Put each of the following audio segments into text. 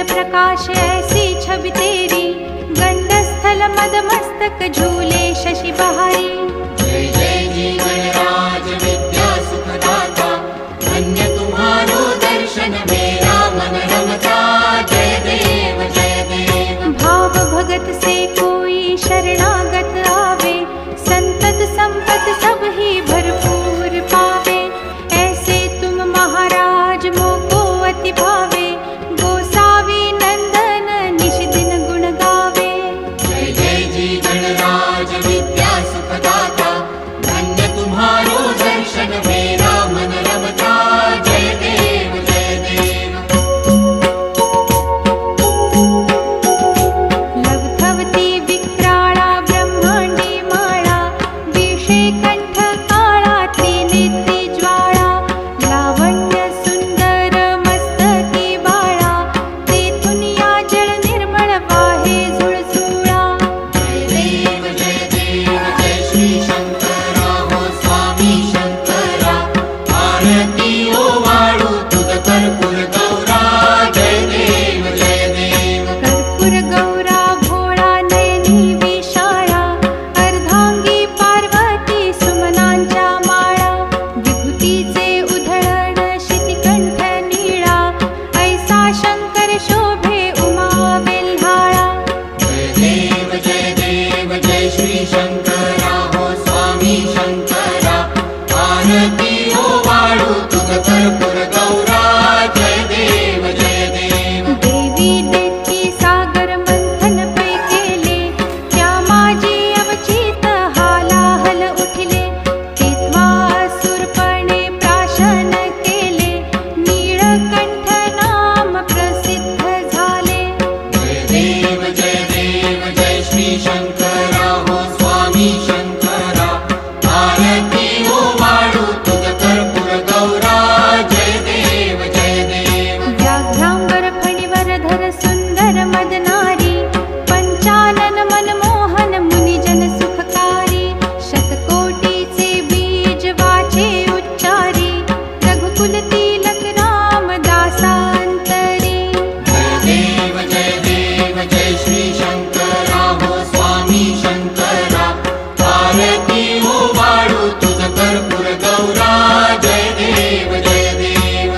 प्रकाश ऐसी छवि तेरी, गंडस्थल मद मस्तक झूले शशि बहारी। जय जय जी गणराज विद्या सुखदाता, धन्य तुम्हारो दर्शन मेरा मन रमता। जय देव जय देव। भाव भगत से कोई शरणागत आवे, संतत संपत सब ही भरपूर पावे। ऐसे तुम महाराज मोको अति भावे, गोसावी नंदन निश दिन गुण गावे। जय जय जी गणराज विद्या सुखदाता, धन्य तुम्हारो दर्शन मेरा मन रमता। जय देव जय देव। लवथवती विक्राळा ब्रह्मांडी माळा, विषे कंठ काळा त्रिनेत्री ज्वाळा। लावण्य सुंदर मस्तकी बाळा, तेथून या जळ निर्मळ वाहे झुळझुळा। जय देव जय देव जय श्री शंकरा हो स्वामी शंकरा, आरती ओ वाळू तुझ कर्पूर गौरा। जय देव जय देव। कर्पूर गौरा भोळा नयनी विशाळा, अर्धांगी पार्वती सुमनांच्या माळा। विभूतीचे उधळण शितिकंठ नीळा, ऐसा शंकर शोभे उमा वेल्हाळा। जय देव जय श्री शंकरा हो स्वामी शंकरा, आरती ओ वाळू तुझ कर्पूर गौरा। जय देव जय देव। देवी देती सागर मंथन पै केले, त्या माझी अवचित हालाहल उठले। तेव्हा असुरपणे प्राशन केले, नीळकंठ नाम प्रसिद्ध झाले। जय देव जय श्री शंकरा हो स्वामी शंकरा, आरती ओ वाळू तुझ कर्पूर गौरा। जय देव जय देव। व्याघ्रांबर फणीवर धर सुंदर मदनारी, पंचानन मनमोहन मुनिजन सुखकारी। शतकोटीचे बीज वाचे उच्चारी, रघुकुल तिलक राम दासांतरी। जय देव जय श्री शंकरा हो स्वामी शंकरा, आरती ओ वाळू तुझ कर्पूर गौरा। जय देव जय देव।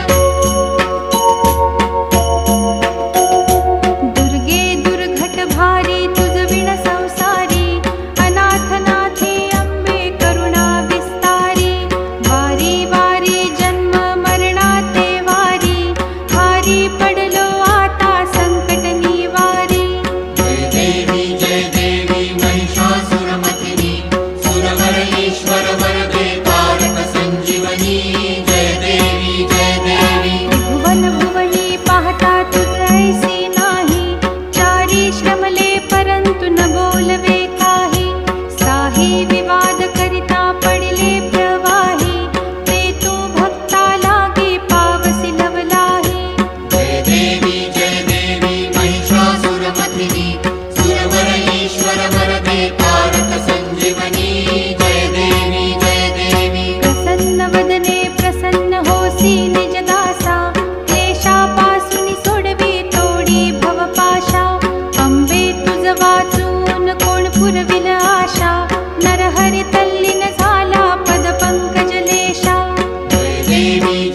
दुर्गे दुर्घट भारी तुझ विण संसारी, अनाथनाथे अंबे करुणा विस्तारी। वारी वारी जन्म मरणाते वारी, भारी पडलो आता संकट निवारी। जय देवी महिषासुरमर्दिनी, सुरवर ईश्वर वरदे तारक संजीवनी। जय देवी जय देवी। भुवन भुवनी पाहता तुझ ऐसी नाही, चारी श्रमले परंतु न बोलवे काही। साही विवाद करिता पडले प्रवाही, ते तू भक्ता लागे पावसी लवलाही। जय देवी महिषासुरमर्दिनी, सुरवर ईश्वर वरदे तारक संजीवनी। जय देवी जय देवी। प्रसन्न वदने प्रसन्न होसी निज दासा, क्लेशापासून सोडवी तोडी भवपाशा। अंबे तुझ वाचून कोण पुरविल आशा, नरहरी तल्लीन झाला पद पंकजलेशा। जय देवी